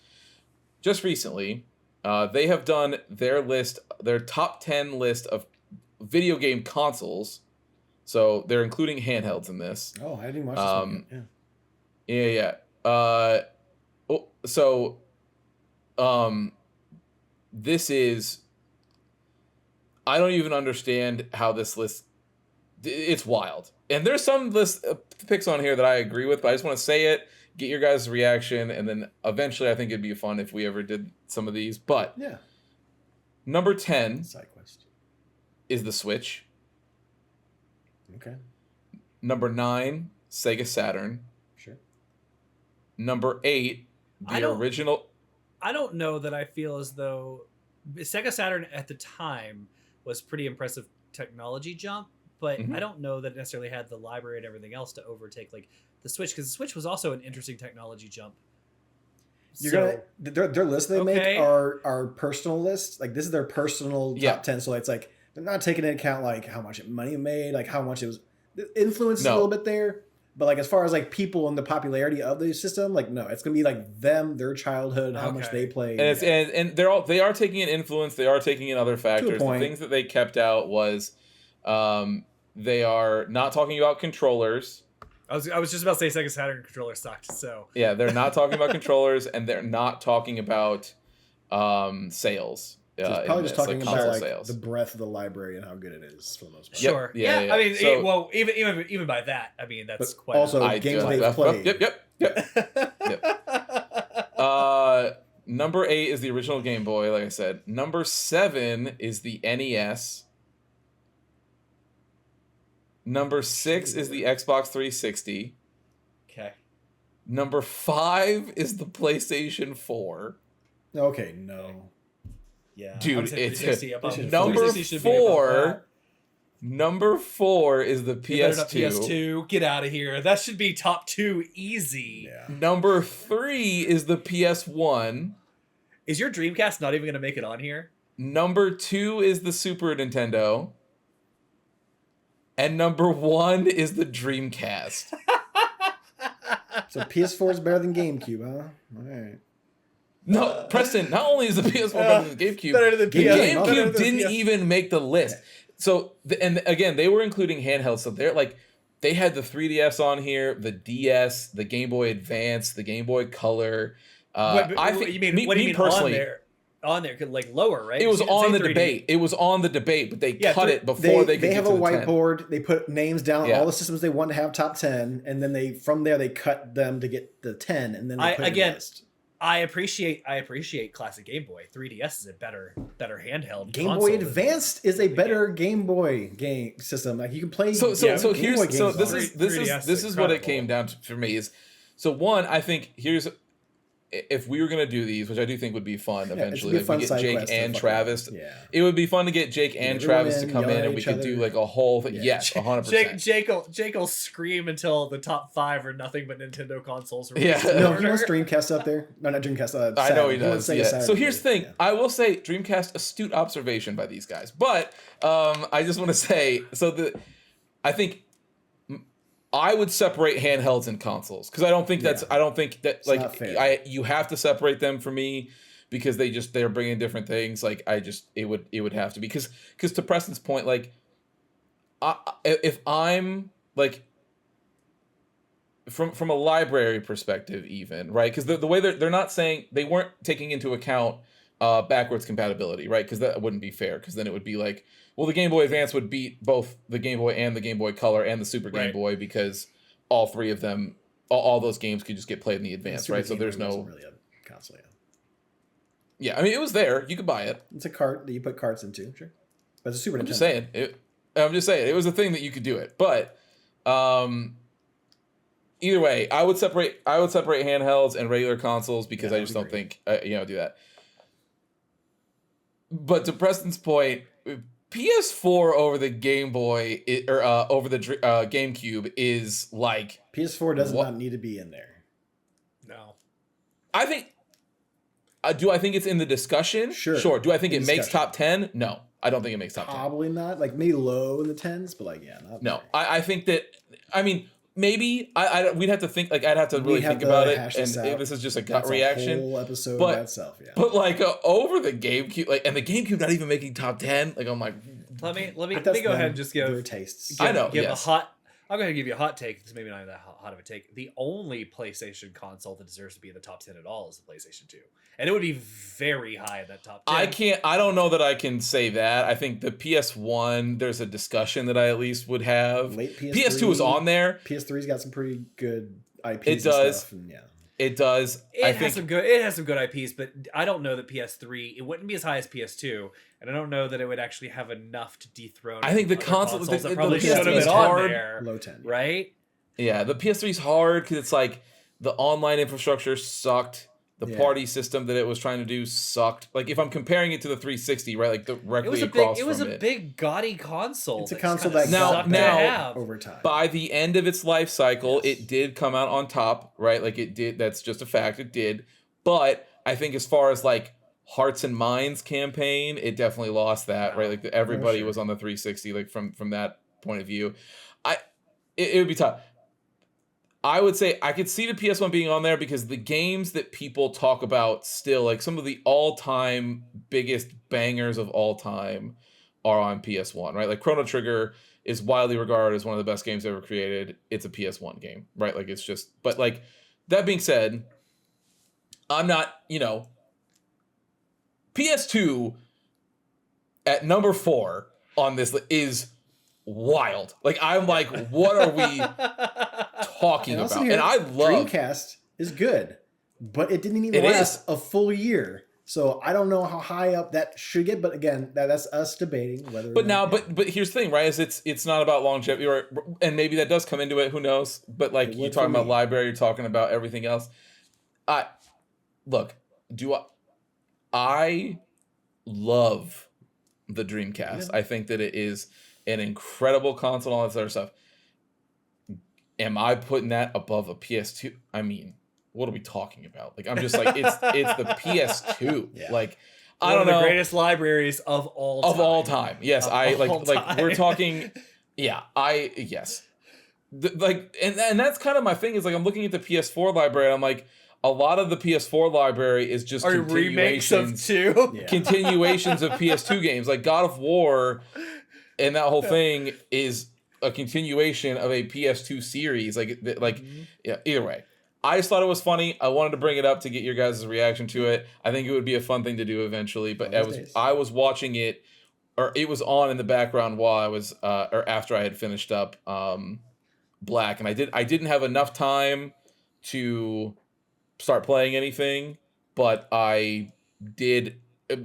Just recently, they have done their top 10 list of video game consoles. So they're including handhelds in this. Oh, I didn't watch this one yet. This is... I don't even understand how this list... It's wild. And there's some list picks on here that I agree with, but I just want to say it, get your guys' reaction, and then eventually I think it'd be fun if we ever did some of these. But yeah, number 10 side quest is the Switch. Okay. Number 9, Sega Saturn. Sure. Number 8, original. I don't know that I feel as though Sega Saturn at the time was pretty impressive technology jump, but I don't know that it necessarily had the library and everything else to overtake like the Switch, because the Switch was also an interesting technology jump. Their list they make are personal lists. Like this is their personal top 10. So it's like they're not taking into account like how much money it made, like how much it was influenced a little bit there. But like as far as like people and the popularity of the system, like no, it's gonna be like them, their childhood, how much they played. And they are taking in influence, they are taking in other factors. The things that they kept out was they are not talking about controllers. I was just about to say Sega Saturn controller sucked. So yeah, they're not talking about controllers, and they're not talking about sales. So it's probably just talking about like sales. the breadth of the library and how good it is for the most part. Sure. Yeah. I mean, even by that, I mean that's quite also games they've played. Yep. Number 8 is the original Game Boy, like I said. Number 7 is the NES. Number 6 is the Xbox 360. Okay. Number 5 is the PlayStation 4. Okay, no. Yeah, dude, it's number 4. Number 4 is the PS2. PS2, get out of here. That should be top 2 easy. Yeah. Number 3 is the PS1. Is your Dreamcast not even going to make it on here? Number 2 is the Super Nintendo. And number 1 is the Dreamcast. So PS4 is better than GameCube, huh? All right. No, Preston, not only is the PS4 better than the GameCube, GameCube didn't even make the list. So, and again, they were including handhelds. So they're like, they had the 3DS on here, the DS, the Game Boy Advance, the Game Boy Color. I think you mean what do you mean personally, on there, like lower, right? It was on the 3D. Debate. It was on the debate, but they cut it before they could get to the 10. They have a whiteboard. They put names down all the systems they want to have top 10, and then from there they cut them to get the 10, and then they put the list. I appreciate classic Game Boy. 3DS is a better handheld. Game Boy Advanced is a better Game Boy game system. Like you can play. So this is what it came down to for me is. So one, I think if we were gonna do these, which I do think would be fun eventually, like we get Jake and Travis. Yeah. It would be fun to get Jake and Travis to come in, and we could do like a whole thing. Yes, 100%. Jake will scream until the top 5 are nothing but Nintendo consoles. Yeah, no, he wants Dreamcast up there. No, not Dreamcast. I know he does. Yeah. So here's the thing. Yeah. I will say Dreamcast, astute observation by these guys, but I just want to say I think. I would separate handhelds and consoles because I don't think you have to separate them for me because they're bringing different things. Like it would have to be because to Preston's point, like if I'm like from a library perspective, even right because the way they're not saying they weren't taking into account backwards compatibility, right? Because that wouldn't be fair because then it would be like. Well, the Game Boy Advance would beat both the Game Boy and the Game Boy Color and the Super Game Boy because all 3 of them, all those games could just get played in the Advance, right? So there's no really a console. Yeah, I mean, it was there. You could buy it. It's a cart that you put carts into. Sure. But it's a Super Nintendo. I'm just saying. It was a thing that you could do it. But either way, I would separate handhelds and regular consoles because I just don't think do that. But to Preston's point, PS4 over the Game Boy or over the GameCube is like PS4 does not need to be in there. No. I think. Do I think it's in the discussion? Sure. Do I think it makes top 10? No, I don't think it makes top 10. Probably not. Like maybe low in the 10s, but like not. No, I think that. I mean, maybe we'd have to think. Like I'd have to really think about it, and this is just a gut reaction. Whole episode by itself, yeah. But like over the GameCube, and the GameCube not even making top 10. Like I'm like, let me go ahead and just give their tastes. I know. I'm going to give you a hot take. It's maybe not that hot of a take. The only PlayStation console that deserves to be in the top 10 at all is the PlayStation 2. And it would be very high in that top 10. I don't know that I can say that. I think the PS1, there's a discussion that I at least would have. Late PS3, PS2 is on there. PS3's got some pretty good IPs. It does. Stuff, and It does. It has some good IPs, but I don't know that PS3, it wouldn't be as high as PS2, and I don't know that it would actually have enough to dethrone. I think the console that probably should have PS3 is been hard. on there, low 10, right? Yeah, the PS3 is hard because it's like the online infrastructure sucked. The party system that it was trying to do sucked. Like if I'm comparing it to the 360, right? Like directly across from it. It was a big gaudy console. It's a console that now over time. By the end of its life cycle, it did come out on top, right? Like it did. That's just a fact. It did. But I think as far as like Hearts and Minds campaign, it definitely lost that, right? Like everybody was on the 360, like from that point of view. It would be tough. I would say I could see the PS1 being on there because the games that people talk about still, like some of the all-time biggest bangers of all time are on PS1, right? Like Chrono Trigger is widely regarded as one of the best games ever created. It's a PS1 game, right? Like it's just, but like that being said, I'm not, PS2 at number 4 on this is wild. Like I'm like, what are we talking about? And I love Dreamcast is good, but it didn't even last a full year. So I don't know how high up that should get, but again, that's us debating whether. But here's the thing, right? Is it's not about longevity, and maybe that does come into it. Who knows? But like you're talking about library, you're talking about everything else. I love the Dreamcast. Yeah. I think that it is an incredible console and all that other stuff. Am I putting that above a PS2? I mean, what are we talking about? Like, I'm just like, it's the PS2. Yeah. Like, I don't know. The greatest libraries of all time. Of all time. Yes, like we're talking. Yeah, yes. And that's kind of my thing is like I'm looking at the PS4 library and I'm like, a lot of the PS4 library is just continuations continuations of PS2 games. Like God of War and that whole thing is a continuation of a PS2 series. Yeah, either way. I just thought it was funny. I wanted to bring it up to get your guys' reaction to it. I think it would be a fun thing to do eventually, but I was watching it, or it was on in the background while I was or after I had finished up Black, and I didn't have enough time to start playing anything, but I did.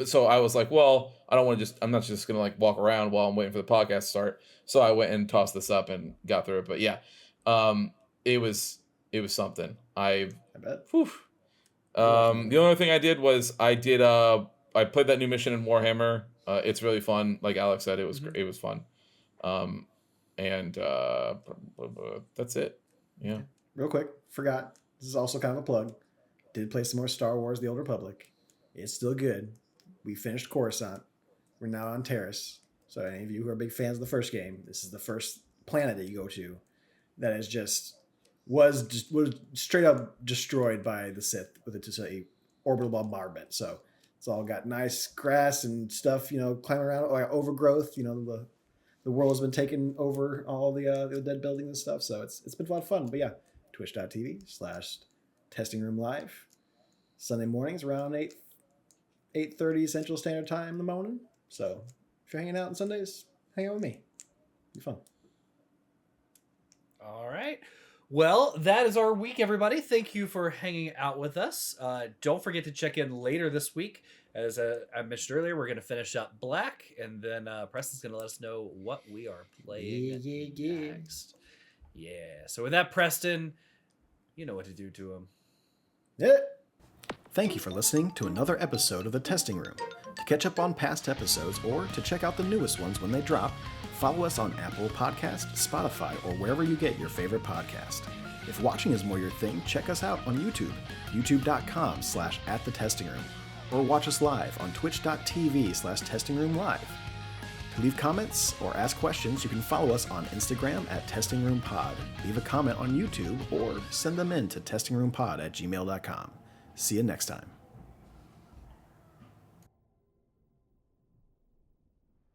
So I was like, well, I'm not just gonna like walk around while I'm waiting for the podcast to start. So I went and tossed this up and got through it. But yeah, it was something. I bet. Whew. The only thing I did was I played that new mission in Warhammer. It's really fun. Like Alex said, it was fun. And that's it. Yeah. Real quick, forgot. This is also kind of a plug. Did play some more Star Wars: The Old Republic. It's still good. We finished Coruscant. We're now on Terrace. So any of you who are big fans of the first game, this is the first planet that you go to that is was straight up destroyed by the Sith with just a orbital bombardment. So it's all got nice grass and stuff, climbing around, like overgrowth. The world has been taken over, all the dead buildings and stuff. So it's been a lot of fun. But yeah, twitch.tv/testing room live. Sunday mornings around 8:30 Central Standard Time in the morning. So if you're hanging out on Sundays, hang out with me. Be fun. All right. Well, that is our week, everybody. Thank you for hanging out with us. Don't forget to check in later this week as I mentioned earlier, we're going to finish up Black, and then Preston's going to let us know what we are playing next. Yeah. So with that, Preston, you know what to do to him. Yeah. Thank you for listening to another episode of The Testing Room. To catch up on past episodes or to check out the newest ones when they drop, follow us on Apple Podcasts, Spotify, or wherever you get your favorite podcast. If watching is more your thing, check us out on YouTube, youtube.com/@thetestingroom, or watch us live on twitch.tv/testingroomlive. To leave comments or ask questions, you can follow us on Instagram @testingroompod, leave a comment on YouTube, or send them in to testingroompod@gmail.com. See you next time.